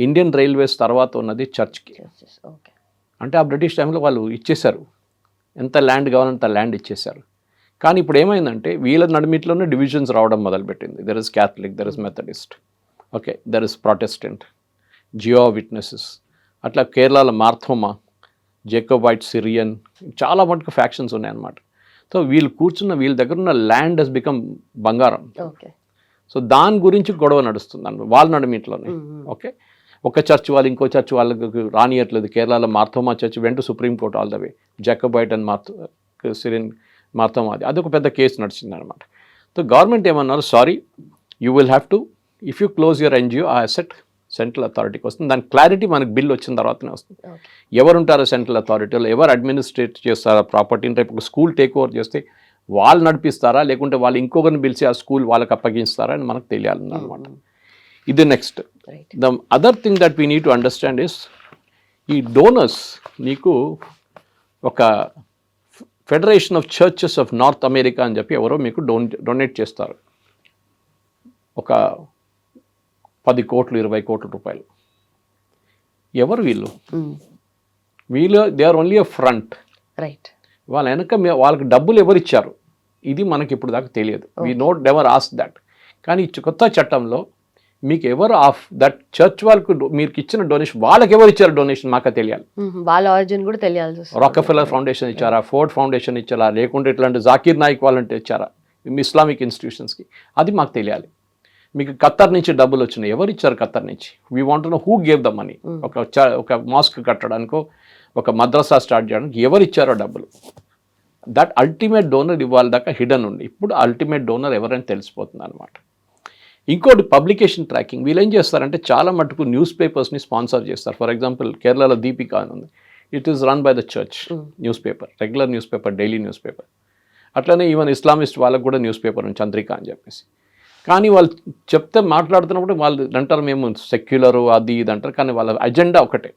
ఇండియన్ రైల్వేస్ తర్వాత ఉన్నది చర్చ్కి. అంటే ఆ బ్రిటిష్ టైంలో వాళ్ళు ఇచ్చేశారు, ఎంత ల్యాండ్ కావాలంటే ల్యాండ్ ఇచ్చేశారు. కానీ ఇప్పుడు ఏమైందంటే వీళ్ళ నడిమిట్లోనే డివిజన్స్ రావడం మొదలుపెట్టింది. There is Catholic, there is Methodist, okay, there is Protestant, జియో విట్నెసెస్, అట్లా కేరళలో మార్థోమా, జేకోబైట్, సిరియన్, చాలా మటుకు ఫ్యాక్షన్స్ ఉన్నాయన్నమాట. సో వీళ్ళు వీళ్ళ దగ్గర ఉన్న ల్యాండ్ హెస్ బికమ్ బంగారం. సో దాని గురించి గొడవ నడుస్తుంది అన్నమాట వాళ్ళ నడిమిట్లోనే. ఓకే, ఒక చర్చ్ వాళ్ళు ఇంకో చర్చ్ వాళ్ళకి రానియట్లేదు. కేరళలో మార్థోమా చర్చ్ వెంట supreme court all the way, Jacobite and Syrian Marthoma, అది ఒక పెద్ద కేసు నడిచింది అనమాట. సో గవర్నమెంట్ ఏమన్నారు, sorry, you will have to, if you close your NGO, ఆ అసెట్ సెంట్రల్ అథారిటీకి వస్తుంది. దాని క్లారిటీ మనకు బిల్ వచ్చిన తర్వాతనే వస్తుంది. ఎవరు ఉంటారో సెంట్రల్ అథారిటీలో, ఎవరు అడ్మినిస్ట్రేట్ చేస్తారా ప్రాపర్టీని, రేపు ఒక స్కూల్ టేక్ ఓవర్ చేస్తే వాళ్ళు నడిపిస్తారా, లేకుంటే వాళ్ళు ఇంకొకరిని పిలిచి ఆ స్కూల్ వాళ్ళకి అప్పగిస్తారా అని మనకు తెలియాలన్నమాట. ఇది next. The other thing that we need to understand is, ఈ డోనర్స్ నీకు ఒక federation of churches of north America అని చెప్పి ఎవరో మీకు డొనేట్ చేస్తారు, ఒక 10 కోట్లు 20 కోట్ల రూపాయలు. ఎవరు వీళ్ళు? They are only a front. Right. వాళ్ళ వెనక వాళ్ళకి డబ్బులు ఎవరు ఇచ్చారు ఇది మనకి ఇప్పుడు దాకా తెలియదు. We note never ask that. కానీ కొత్త చట్టంలో మీకు ఎవరు ఆఫ్ దట్ చర్చ్ వాళ్ళకు మీకు ఇచ్చిన డొనేషన్, వాళ్ళకి ఎవరు ఇచ్చారు డొనేషన్ మాకు తెలియాలి. వాళ్ళ ఆరిజిన్ కూడా తెలియాలి. రాకెఫెల్లర్ ఫౌండేషన్ ఇచ్చారా, ఫోర్డ్ ఫౌండేషన్ ఇచ్చారా, లేకుంటే ఇట్లాంటి జాకీర్ నాయక్ వాళ్ళంటే ఇచ్చారా ఇస్లామిక్ ఇన్స్టిట్యూషన్స్కి, అది మాకు తెలియాలి. మీకు ఖత్తర్ నుంచి డబ్బులు వచ్చినాయి, ఎవరు ఇచ్చారు ఖత్తర్ నుంచి? We want to know who gave the money. ఒక మాస్క్ కట్టడానికో ఒక మద్రసా స్టార్ట్ చేయడానికి ఎవరు ఇచ్చారో డబ్బులు. దట్ అల్టిమేట్ డోనర్ ఇవాళ దాకా హిడెన్ ఉంది. ఇప్పుడు అల్టిమేట్ డోనర్ ఎవరైనా తెలిసిపోతుంది అనమాట. ఇంకోటి పబ్లికేషన్ ట్రాకింగ్. వీళ్ళు ఏం చేస్తారంటే చాలా మటుకు న్యూస్ పేపర్స్ని స్పాన్సర్ చేస్తారు. ఫర్ ఎగ్జాంపుల్ కేరళలో దీపిక అని ఉంది, it is run by the church news paper, regular news paper, daily news paper. అట్లనే ఈవెన్ ఇస్లామిస్ట్ వాళ్ళకు కూడా న్యూస్ పేపర్ ఉంది, చంద్రిక అని చెప్పేసి. కానీ వాళ్ళు చెప్తే మాట్లాడుతున్నప్పుడు వాళ్ళు అంటారు మేము సెక్యులరు అది ఇది అంటారు, కానీ వాళ్ళ అజెండా ఒకటే.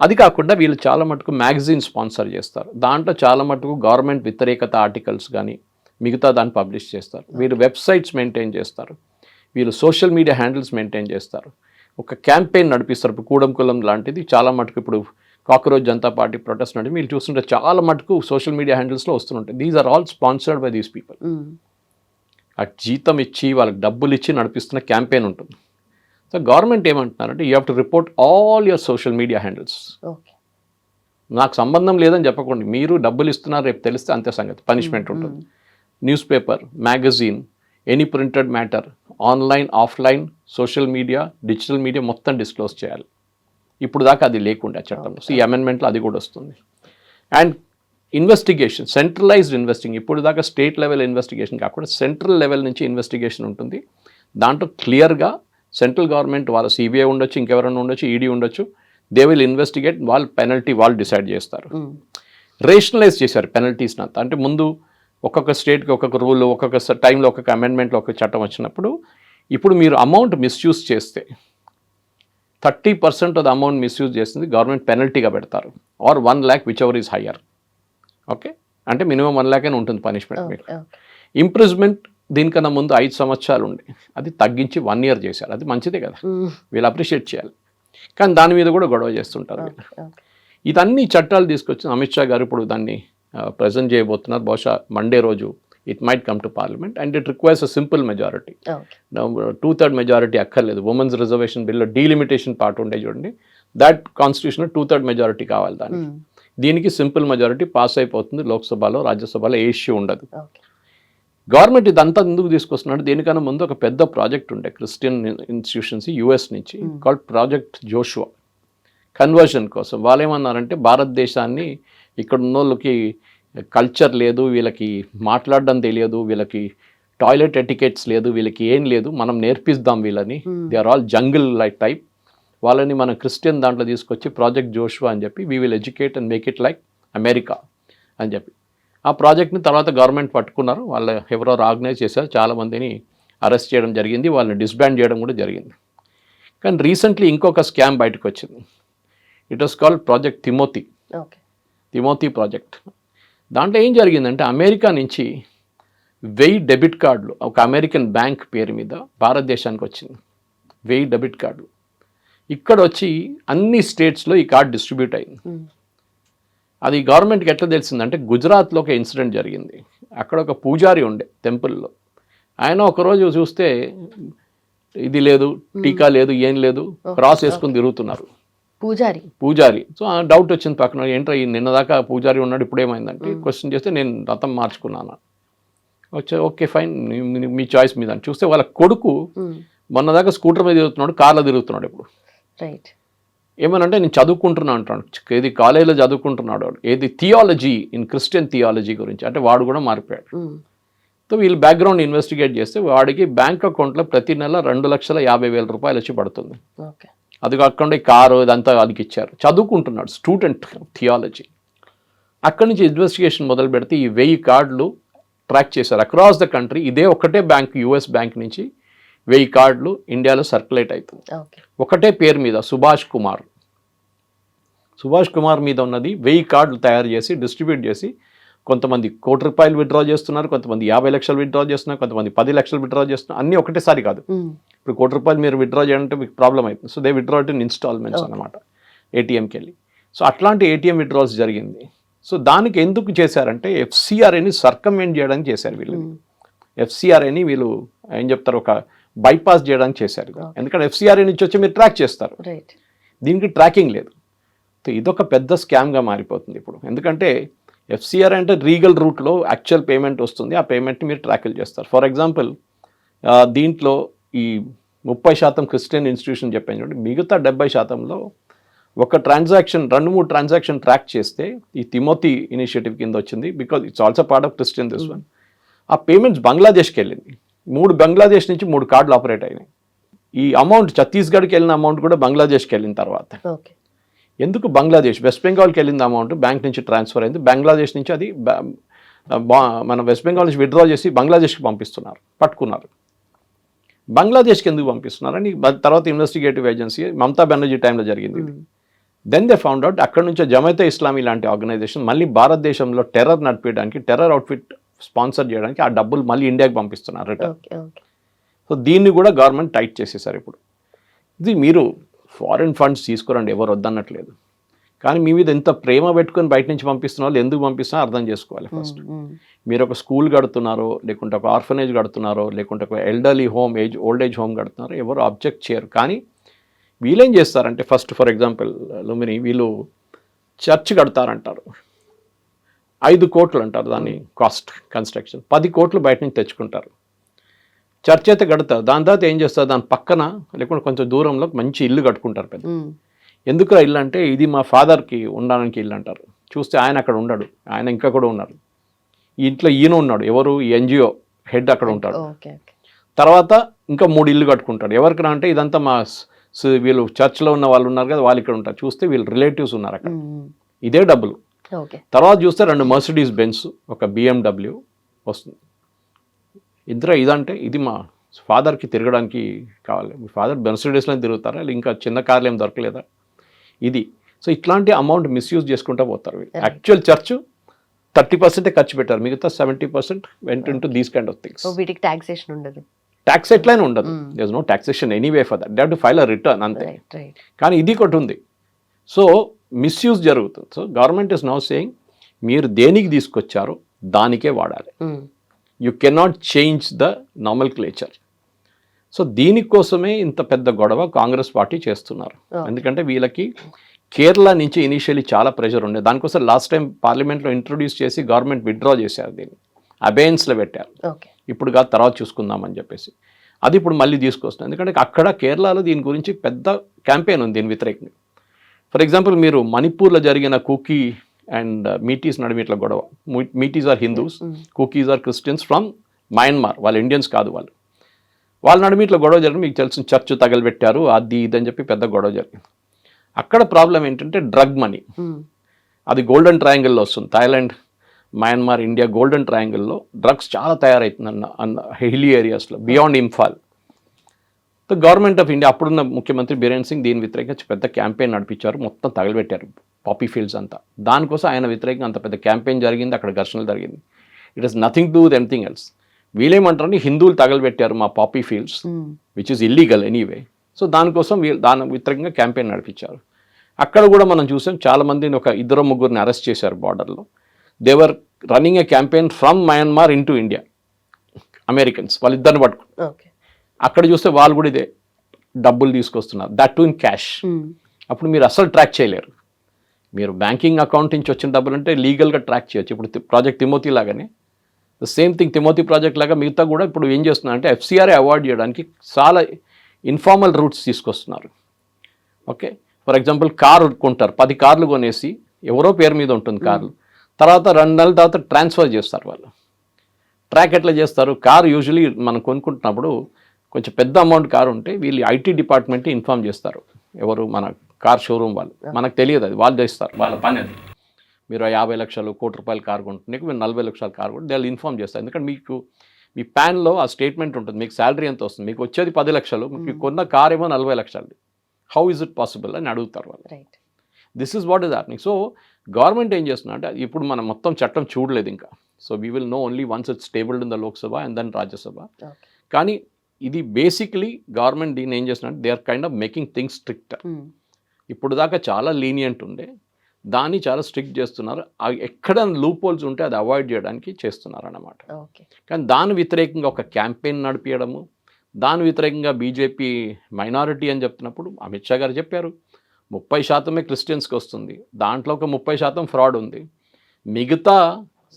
అది కాకుండా వీళ్ళు చాలా మటుకు మ్యాగజైన్ స్పాన్సర్ చేస్తారు. దాంట్లో చాలా మటుకు గవర్నమెంట్ వ్యతిరేకత ఆర్టికల్స్ కానీ మిగతా దాన్ని పబ్లిష్ చేస్తారు. వీళ్ళు వెబ్సైట్స్ మెయింటైన్ చేస్తారు. వీళ్ళు సోషల్ మీడియా హ్యాండిల్స్ మెయింటైన్ చేస్తారు, ఒక క్యాంపెయిన్ నడిపిస్తారు. ఇప్పుడు కూడం కులం లాంటిది చాలా మటుకు ఇప్పుడు కాక్రోచ్ జనతా పార్టీ ప్రొటెస్ట్ అంటే మీరు చూస్తుంటే చాలా మటుకు సోషల్ మీడియా హ్యాండిల్స్లో వస్తుంటాయి. These are all sponsored by these people. ఆ జీతం ఇచ్చి వాళ్ళకి డబ్బులు ఇచ్చి నడిపిస్తున్న క్యాంపెయిన్ ఉంటుంది. సో గవర్నమెంట్ ఏమంటున్నారంటే you have to report all your social media handles. నాకు సంబంధం లేదని చెప్పకండి, మీరు డబ్బులు ఇస్తున్నారు రేపు తెలిస్తే అంతే సంగతి, పనిష్మెంట్ ఉంటుంది. News paper, magazine, any printed matter, online, offline, social media, digital media మొత్తం డిస్క్లోజ్ చేయాలి. ఇప్పుడు దాకా అది లేకుండా చట్టంలో. సో ఈ అమెండ్మెంట్లో అది కూడా వస్తుంది. అండ్ ఇన్వెస్టిగేషన్, సెంట్రలైజ్డ్ ఇన్వెస్టింగ్, ఇప్పుడు దాకా స్టేట్ లెవెల్ ఇన్వెస్టిగేషన్ కాకుండా సెంట్రల్ లెవెల్ నుంచి ఇన్వెస్టిగేషన్ ఉంటుంది. దాంట్లో క్లియర్గా సెంట్రల్ గవర్నమెంట్ వాళ్ళ సిబిఐ ఉండొచ్చు, ఇంకెవరైనా ఉండొచ్చు, ఈడీ ఉండొచ్చు, దే విల్ ఇన్వెస్టిగేట్, వాళ్ళు పెనల్టీ వాళ్ళు డిసైడ్ చేస్తారు. రేషనలైజ్ చేశారు పెనల్టీస్ని అంతా. అంటే ముందు ఒక్కొక్క స్టేట్కి ఒక్కొక్క రూల్, ఒక్కొక్క టైంలో ఒక్కొక్క అమెండ్మెంట్లో ఒక్కొక్క చట్టం వచ్చినప్పుడు, ఇప్పుడు మీరు అమౌంట్ మిస్యూజ్ చేస్తే 30% ఆఫ్ ద అమౌంట్ మిస్యూజ్ చేస్తుంది గవర్నమెంట్ పెనల్టీగా పెడతారు, or 1 lakh whichever is higher. Okay, అంటే మినిమం 1 lakh అని ఉంటుంది పనిష్మెంట్ మీకు. ఇంప్రిజ్మెంట్ దీనికన్నా ముందు 5 సంవత్సరాలు ఉండే, అది తగ్గించి 1 year చేశారు. అది మంచిదే కదా, వీళ్ళు అప్రిషియేట్ చేయాలి. కానీ దాని మీద కూడా గొడవ చేస్తుంటారు వీళ్ళు. ఇదన్నీ చట్టాలు తీసుకొచ్చిన అమిత్ షా గారు ఇప్పుడు దాన్ని ప్రజెంట్ చేయబోతున్నారు. బహుశా మండే రోజు it might come to parliament and it requires a simple majority. 2/3 majority అక్కర్లేదు. ఉమెన్స్ రిజర్వేషన్ బిల్లో డీలిమిటేషన్ పార్ట్ ఉండే చూడండి, దాట్ కాన్స్టిట్యూషన్ 2/3 మెజారిటీ కావాలి దానికి. దీనికి సింపుల్ మెజారిటీ పాస్ అయిపోతుంది లోక్సభలో, రాజ్యసభలో ఏ ఇష్యూ ఉండదు. గవర్నమెంట్ ఇదంతా ఎందుకు తీసుకొస్తున్నాడు, దేనికన్నా ముందు ఒక పెద్ద ప్రాజెక్ట్ ఉండే క్రిస్టియన్ ఇన్స్టిట్యూషన్స్ యుఎస్ నుంచి, కాల్డ్ ప్రాజెక్ట్ జోషువా, కన్వర్షన్ కోసం. వాళ్ళు ఏమన్నారంటే భారతదేశాన్ని ఇక్కడ ఉన్న వాళ్ళకి కల్చర్ లేదు, వీళ్ళకి మాట్లాడడం తెలియదు, వీళ్ళకి టాయిలెట్ ఎటికెట్స్ లేదు, వీళ్ళకి ఏం లేదు, మనం నేర్పిస్తాం వీళ్ళని, they are all jungle like type, వాళ్ళని మనం క్రిస్టియన్ దాంట్లో తీసుకొచ్చి ప్రాజెక్ట్ జోషువా అని చెప్పి we will educate and make it like America అని చెప్పి ఆ ప్రాజెక్ట్ని తర్వాత గవర్నమెంట్ పట్టుకున్నారు. వాళ్ళు ఎవరెవరు ఆర్గనైజ్ చేశారు, చాలామందిని అరెస్ట్ చేయడం జరిగింది, వాళ్ళని డిస్బ్యాండ్ చేయడం కూడా జరిగింది. కానీ రీసెంట్లీ ఇంకొక స్కామ్ బయటకు వచ్చింది. It was called project Timothy. Timothy project. దాంట్లో ఏం జరిగిందంటే అమెరికా నుంచి 1000 డెబిట్ కార్డులు ఒక అమెరికన్ బ్యాంక్ పేరు మీద భారతదేశానికి వచ్చింది. 1000 డెబిట్ కార్డులు ఇక్కడ వచ్చి అన్ని స్టేట్స్లో ఈ కార్డు డిస్ట్రిబ్యూట్ అయింది. అది గవర్నమెంట్కి ఎట్లా తెలిసిందంటే గుజరాత్లో ఒక ఇన్సిడెంట్ జరిగింది. అక్కడ ఒక పూజారి ఉండే టెంపుల్లో, ఆయన ఒకరోజు చూస్తే ఇది లేదు, టీకా లేదు, ఏం లేదు, క్రాస్ వేసుకుని తిరుగుతున్నారు పూజారి. సో డౌట్ వచ్చింది పక్కన, ఏంట్రా నిన్నదాకా పూజారి ఉన్నాడు ఇప్పుడు ఏమైందంటే క్వశ్చన్ చేస్తే నేను రథం మార్చుకున్నాను. వచ్చా ఓకే ఫైన్, మీ చాయిస్ మీద చూస్తే వాళ్ళ కొడుకు మొన్నదాకా స్కూటర్ మీద తిరుగుతున్నాడు, కార్లో తిరుగుతున్నాడు ఇప్పుడు. ఏమనంటే నేను చదువుకుంటున్నా అంటాడు, ఏది కాలేజీలో చదువుకుంటున్నాడు వాడు, ఏది థియాలజీ, ఇన్ క్రిస్టియన్ థియాలజీ గురించి, అంటే వాడు కూడా మారిపోయాడు. సో వీళ్ళు బ్యాక్గ్రౌండ్ ఇన్వెస్టిగేట్ చేస్తే వాడికి బ్యాంక్ అకౌంట్లో ప్రతి నెల 2,50,000 రూపాయలు వచ్చి పడుతుంది. అది కాకుండా ఈ కారు ఇదంతా వాళ్ళకి ఇచ్చారు. చదువుకుంటున్నాడు, స్టూడెంట్ థియాలజీ. అక్కడి నుంచి ఇన్వెస్టిగేషన్ మొదలు పెడితే ఈ 1000 కార్డులు ట్రాక్ చేశారు అక్రాస్ ద కంట్రీ. ఇదే ఒకటే బ్యాంక్, యుఎస్ బ్యాంక్ నుంచి 1000 కార్డులు ఇండియాలో సర్క్యులేట్ అవుతుంది. ఒకటే పేరు మీద సుభాష్ కుమార్ మీద ఉన్నది 1000 కార్డులు తయారు చేసి డిస్ట్రిబ్యూట్ చేసి, కొంతమంది ₹1,00,00,000 విత్డ్రా చేస్తున్నారు, కొంతమంది 50 లక్షలు విత్డ్రా చేస్తున్నారు, కొంతమంది 10 లక్షలు విత్డ్రా చేస్తున్నారు. అన్నీ ఒకటేసారి కాదు. ఇప్పుడు ₹1,00,00,000 మీరు విత్డ్రా చేయాలంటే మీకు ప్రాబ్లం అవుతుంది. So they withdraw in instalments అనమాట, ఏటీఎంకి వెళ్ళి. సో అట్లాంటి ఏటీఎం విత్డ్రాల్స్ జరిగింది. సో దానికి ఎందుకు చేశారంటే ఎఫ్సిఆర్ఏని సర్కమెంట్ చేయడానికి చేశారు వీళ్ళు. ఎఫ్సిఆర్ఏని వీళ్ళు ఏం చెప్తారు, ఒక బైపాస్ చేయడానికి చేశారు. ఎందుకంటే ఎఫ్సిఆర్ఏ నుంచి వచ్చి మీరు ట్రాక్ చేస్తారు, దీనికి ట్రాకింగ్ లేదు. సో ఇదొక పెద్ద స్కామ్గా మారిపోతుంది ఇప్పుడు. ఎందుకంటే ఎఫ్సిఆర్ అంటే లీగల్ రూట్లో యాక్చువల్ పేమెంట్ వస్తుంది, ఆ పేమెంట్ని మీరు ట్రాకిల్ చేస్తారు. ఫర్ ఎగ్జాంపుల్ దీంట్లో ఈ 30% క్రిస్టియన్ ఇన్స్టిట్యూషన్ చెప్పాను చూడండి, మిగతా 70%లో ఒక ట్రాన్సాక్షన్ 2-3 ట్రాన్సాక్షన్ ట్రాక్ చేస్తే ఈ తిమోతి ఇనిషియేటివ్ కింద వచ్చింది. Because it's also part of Christian this one. ఆ పేమెంట్స్ బంగ్లాదేశ్కి వెళ్ళింది. 3 బంగ్లాదేశ్ నుంచి 3 కార్డులు ఆపరేట్ అయినాయి. ఈ అమౌంట్ ఛత్తీస్గఢ్కి వెళ్ళిన అమౌంట్ కూడా బంగ్లాదేశ్కి వెళ్ళిన తర్వాత, ఎందుకు బంగ్లాదేశ్, వెస్ట్ బెంగాల్కి వెళ్ళిన అమౌంట్ బ్యాంక్ నుంచి ట్రాన్స్ఫర్ అయింది, బంగ్లాదేశ్ నుంచి అది మన వెస్ట్ బెంగాల్ నుంచి విత్డ్రా చేసి బంగ్లాదేశ్కి పంపిస్తున్నారు, పట్టుకున్నారు. బంగ్లాదేశ్కి ఎందుకు పంపిస్తున్నారని తర్వాత ఇన్వెస్టిగేటివ్ ఏజెన్సీ మమతా బెనర్జీ టైంలో జరిగింది. దెన్ దే ఫౌండ్ అవుట్ అక్కడ నుంచి జమైతే ఇస్లామీ లాంటి ఆర్గనైజేషన్ మళ్ళీ భారతదేశంలో టెర్రర్ నడిపించడానికి, టెర్రర్ అవుట్ఫిట్ స్పాన్సర్ చేయడానికి ఆ డబ్బులు మళ్ళీ ఇండియాకి పంపిస్తున్నారు రిటర్న్. సో దీన్ని కూడా గవర్నమెంట్ టైట్ చేసేసారు ఇప్పుడు. ఇది మీరు ఫారిన్ ఫండ్స్ తీసుకురండి, ఎవరు వద్దన్నట్లేదు, కానీ మీ మీద ఎంత ప్రేమ పెట్టుకొని బయట నుంచి పంపిస్తున్న వాళ్ళు ఎందుకు పంపిస్తున్నారో అర్థం చేసుకోవాలి ఫస్ట్. మీరు ఒక స్కూల్ కడుతున్నారో, లేకుంటే ఒక ఆర్ఫనేజ్ కడుతున్నారో, లేకుంటే ఒక elderly home, old age home కడుతున్నారో ఎవరు అబ్జెక్ట్ చేయరు. కానీ వీళ్ళేం చేస్తారంటే ఫస్ట్ ఫర్ ఎగ్జాంపుల్ లుమిని వీళ్ళు చర్చ్ కడతారంటారు, 5 కోట్లు అంటారు దాన్ని కాస్ట్ కన్స్ట్రక్షన్, 10 కోట్లు బయట నుంచి తెచ్చుకుంటారు. చర్చ్ అయితే కడతారు, దాని తర్వాత ఏం చేస్తారు, దాని పక్కన లేకుంటే కొంచెం దూరంలో మంచి ఇల్లు కట్టుకుంటారు పెద్ద. ఎందుకురా ఇల్లు అంటే ఇది మా ఫాదర్కి ఉండడానికి ఇల్లు అంటారు. చూస్తే ఆయన అక్కడ ఉండడు, ఆయన ఇంకా కూడా ఉన్నారు. ఈ ఇంట్లో ఈయన ఉన్నాడు, ఎవరు ఎన్జిఓ హెడ్ అక్కడ ఉంటాడు. తర్వాత ఇంకా 3 ఇల్లు కట్టుకుంటాడు. ఎవరికి అంటే ఇదంతా మా వీళ్ళు చర్చ్లో ఉన్న వాళ్ళు ఉన్నారు కదా, వాళ్ళు ఇక్కడ ఉంటారు. చూస్తే వీళ్ళు రిలేటివ్స్ ఉన్నారు అక్కడ, ఇదే డబ్బులు. తర్వాత చూస్తే 2 మర్సిడీస్ బెన్స్, ఒక BMW వస్తుంది. ఇదంటే ఇది మా ఫాదర్కి తిరగడానికి కావాలి. మీ ఫాదర్ మెర్సిడీస్లో తిరుగుతారా, ఇంకా చిన్న కార్లు ఏం దొరకలేదా ఇది. సో ఇట్లాంటి అమౌంట్ మిస్యూజ్ చేసుకుంటూ పోతారు. యాక్చువల్ చర్చ్ 30% ఖర్చు పెట్టారు, మిగతా 70% వెంట into these kind of things. వీటికి టాక్సేషన్ ఉండదు, ట్యాక్స్ ఎట్లయినా ఉండదు. There is no taxation anyway for that, they have to file a return అంతే. కానీ ఇది ఒకటి ఉంది. సో మిస్యూజ్ జరుగుతుంది. So government is now saying మీరు దేనికి తీసుకొచ్చారో దానికే వాడాలి. You cannot change the nomenclature. So దీనికోసమే ఇంత పెద్ద గొడవ కాంగ్రెస్ పార్టీ చేస్తున్నారు. ఎందుకంటే వీళ్ళకి కేరళ నుంచి ఇనిషియలీ చాలా ప్రెషర్ ఉండే, దానికోసం లాస్ట్ టైం పార్లమెంట్లో ఇంట్రొడ్యూస్ చేసి గవర్నమెంట్ విత్డ్రా చేశారు, దీన్ని అబేయన్స్లో పెట్టారు. ఇప్పుడు కాదు తర్వాత చూసుకుందామని చెప్పేసి అది ఇప్పుడు మళ్ళీ తీసుకొస్తుంది. ఎందుకంటే అక్కడ కేరళలో దీని గురించి పెద్ద క్యాంపెయిన్ ఉంది దీని వ్యతిరేకంగా. ఫర్ ఎగ్జాంపుల్ మీరు మణిపూర్లో జరిగిన కుకీ అండ్ మీటీస్ నడుమ ఇట్లా గొడవ. Meiteis are Hindus, Kukis are Christians from Myanmar, వాళ్ళు ఇండియన్స్ కాదు. వాళ్ళ నడుమ ఇట్లా గొడవ జరిగింది. మీకు తెలిసిన చర్చ్ తగలబెట్టారు, అది ఇదని చెప్పి పెద్ద గొడవ జరిగింది. అక్కడ ప్రాబ్లం ఏంటంటే డ్రగ్ మనీ, అది గోల్డెన్ ట్రయాంగిల్లో వస్తుంది. థాయిలాండ్, మయన్మార్, ఇండియా గోల్డెన్ ట్రయాంగిల్లో డ్రగ్స్ చాలా తయారవుతుంది అన్న హిల్లీ ఏరియాస్లో beyond Imphal. The government of India అప్పుడున్న ముఖ్యమంత్రి బీరేన్ సింగ్ దీని వ్యతిరేకంగా పెద్ద క్యాంపెయిన్ నడిపించారు, మొత్తం తగలబెట్టారు పాపీ ఫీల్డ్స్ అంతా. దానికోసం ఆయన వ్యతిరేకంగా అంత పెద్ద క్యాంపెయిన్ జరిగింది, అక్కడ ఘర్షణలు జరిగింది. It is nothing to do with anything else. వీళ్ళేమంటారని హిందువులు తగలబెట్టారు మా poppy fields, which is illegal anyway. So దానికోసం దాని వ్యతిరేకంగా క్యాంపెయిన్ నడిపించారు. అక్కడ కూడా మనం చూసాం చాలామందిని, ఒక 2-3 అరెస్ట్ చేశారు బార్డర్లో. They were running a campaign from Myanmar into India, Americans వాళ్ళిద్దరిని పట్టుకున్నారు. అక్కడ చూస్తే వాళ్ళు కూడా ఇదే డబ్బులు తీసుకొస్తున్నారు, దట్ టు ఇన్ క్యాష్. అప్పుడు మీరు అసలు ట్రాక్ చేయలేరు. మీరు బ్యాంకింగ్ అకౌంట్ నుంచి వచ్చిన డబ్బులు అంటే లీగల్గా ట్రాక్ చేయొచ్చు. ఇప్పుడు ప్రాజెక్ట్ తిమోతి లాగానే the same thing, Timothy project లాగా మిగతా కూడా ఇప్పుడు ఏం చేస్తున్నారు అంటే FCRA అవాయిడ్ చేయడానికి చాలా ఇన్ఫార్మల్ రూట్స్ తీసుకొస్తున్నారు. ఓకే, ఫర్ ఎగ్జాంపుల్ కారు కొంటారు, 10 కార్లు కొనేసి ఎవరో పేరు మీద ఉంటుంది కార్లు, తర్వాత 2 నెలల తర్వాత ట్రాన్స్ఫర్ చేస్తారు వాళ్ళు. ట్రాక్ ఎట్లా చేస్తారు, కారు యూజువలీ మనం కొనుక్కుంటున్నప్పుడు కొంచెం పెద్ద అమౌంట్ కారు ఉంటే వీళ్ళు IT డిపార్ట్మెంట్ ఇన్ఫార్మ్ చేస్తారు, ఎవరు మన కార్ షోరూమ్ వాళ్ళు. మనకు తెలియదు, అది వాళ్ళు చేస్తారు, వాళ్ళ పని అది. మీరు 50 లక్షలు, ₹1,00,00,000 కారు కొంటున్నాయి, మీరు 40 లక్షల కారు కొంటే వాళ్ళు ఇన్ఫార్మ్ చేస్తారు. ఎందుకంటే మీకు మీ ప్యాన్లో ఆ స్టేట్మెంట్ ఉంటుంది, మీకు శాలరీ ఎంత వస్తుంది, మీకు వచ్చేది 10 లక్షలు, మీకు కొన్న కార్ ఏమో 40 లక్షలు. హౌ ఇస్ ఇట్ పాసిబుల్ అని అడుగుతారు వాళ్ళు. This is what is happening. So government ఏం చేస్తున్నా అంటే ఇప్పుడు మనం మొత్తం చట్టం చూడలేదు ఇంకా. So we will know only once it's tabled in the Lok Sabha and then Rajya Sabha. కానీ ఇది బేసిక్లీ గవర్నమెంట్ దీన్ని ఏం చేస్తున్నా అంటే they are kind of making things strict. ఇప్పుడు దాకా చాలా లీనియంట్ ఉండే దాన్ని చాలా స్ట్రిక్ట్ చేస్తున్నారు. ఎక్కడ లూప్ హోల్స్ ఉంటే అది అవాయిడ్ చేయడానికి చేస్తున్నారు అన్నమాట. కానీ దాని వ్యతిరేకంగా ఒక క్యాంపెయిన్ నడిపించడము, దాని వ్యతిరేకంగా బీజేపీ మైనారిటీ అని చెప్తున్నప్పుడు అమిత్ షా గారు చెప్పారు 30% క్రిస్టియన్స్కి వస్తుంది, దాంట్లో ఒక 30% ఫ్రాడ్ ఉంది, మిగతా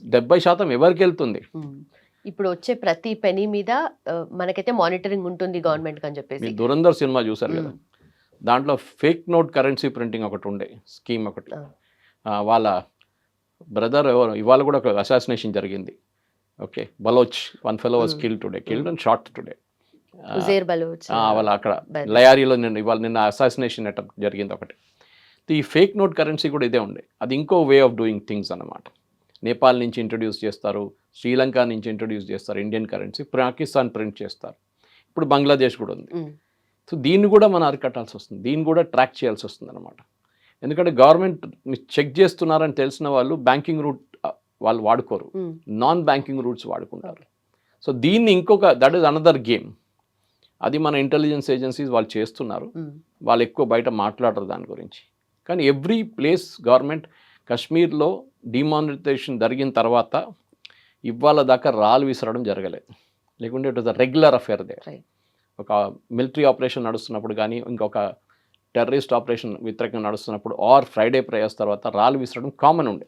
70% ఎవరికి వెళ్తుంది. ఇప్పుడు వచ్చే ప్రతి పెనీ మీద మనకైతే మానిటరింగ్ ఉంటుంది గవర్నమెంట్ అని చెప్పేసి. దురంధర్ సినిమా చూసారు కదా, దాంట్లో ఫేక్ నోట్ కరెన్సీ ప్రింటింగ్ ఒకటి ఉండే స్కీమ్ ఒకటి. వాళ్ళ బ్రదర్ ఎవరు ఇవాళ కూడా ఒక అసాసినేషన్ జరిగింది. Okay, Baloch, one fellow was killed and shot today. వాళ్ళ అక్కడ లయారీలో నిన్న అసాసినేషన్ అటెంప్ట్ జరిగింది ఒకటి. ఈ ఫేక్ నోట్ కరెన్సీ కూడా ఇదే ఉండే, అది ఇంకో వే ఆఫ్ డూయింగ్ థింగ్స్ అన్నమాట. నేపాల్ నుంచి ఇంట్రడ్యూస్ చేస్తారు, శ్రీలంక నుంచి ఇంట్రడ్యూస్ చేస్తారు ఇండియన్ కరెన్సీ, పాకిస్తాన్ ప్రింట్ చేస్తారు, ఇప్పుడు బంగ్లాదేశ్ కూడా ఉంది. సో దీన్ని కూడా మనం అరికట్టాల్సి వస్తుంది, దీన్ని కూడా ట్రాక్ చేయాల్సి వస్తుంది అనమాట. ఎందుకంటే గవర్నమెంట్ చెక్ చేస్తున్నారని తెలిసిన వాళ్ళు బ్యాంకింగ్ రూట్ వాళ్ళు వాడుకోరు, నాన్ బ్యాంకింగ్ రూట్స్ వాడుకుంటారు. సో దీన్ని ఇంకొక దట్ ఈస్ అనదర్ గేమ్. అది మన ఇంటెలిజెన్స్ ఏజెన్సీస్ వాళ్ళు చేస్తున్నారు. వాళ్ళు ఎక్కువ బయట మాట్లాడరు దాని గురించి. కానీ ఎవ్రీ ప్లేస్ గవర్నమెంట్ కాశ్మీర్లో డిమానిటైజేషన్ జరిగిన తర్వాత ఇవాళ దాకా రాళ్ళు విసరడం జరగలేదు. లేకుంటే it was a regular affair they. ఒక మిలిటరీ ఆపరేషన్ నడుస్తున్నప్పుడు కానీ ఇంకొక టెర్రరిస్ట్ ఆపరేషన్ వ్యతిరేకంగా నడుస్తున్నప్పుడు ఆర్ ఫ్రైడే ప్రేయర్స్ తర్వాత రాళ్ళు విసరడం కామన్ ఉండే.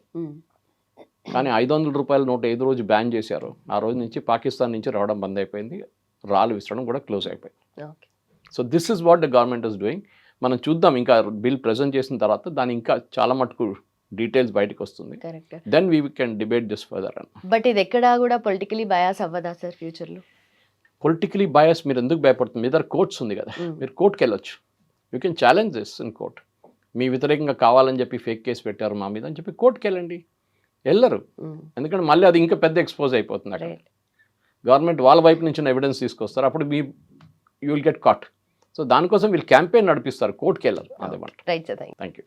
కానీ 500 రూపాయల నోట్ 5 రోజు బ్యాన్ చేశారు. ఆ రోజు నుంచి పాకిస్తాన్ నుంచి రావడం బంద్ అయిపోయింది. రాళ్ళు విసరడం కూడా క్లోజ్ అయిపోయింది. So this is what the government is doing. మనం చూద్దాం, ఇంకా బిల్ ప్రజెంట్ చేసిన తర్వాత దాని ఇంకా చాలా మటుకు డీటెయిల్స్ బయటకు వస్తుంది. Then we can debate this further. But ఇది ఎక్కడా కూడా పొలిటికలీ బయాస్ అవ్వదా సార్ ఫ్యూచర్లో? పొలిటికలీ బయాస్ మీరు ఎందుకు భయపడుతుంది? మీ దగ్గర కోర్ట్స్ ఉంది కదా, మీరు కోర్టుకి వెళ్ళొచ్చు. You can challenge this in court. మీ వ్యతిరేకంగా కావాలని చెప్పి ఫేక్ కేసు పెట్టారు మా మీద అని చెప్పి కోర్టుకి వెళ్ళండి. వెళ్ళరు, ఎందుకంటే మళ్ళీ అది ఇంకా పెద్ద ఎక్స్పోజ్ అయిపోతుంది. అక్కడ గవర్నమెంట్ వాళ్ళ వైపు నుంచి ఎవిడెన్స్ తీసుకొస్తారు, అప్పుడు you will get caught. So దానికోసం వీళ్ళు క్యాంపెయిన్ నడిపిస్తారు, కోర్టుకి వెళ్ళరు. అదే మాట. Right sir, thank you.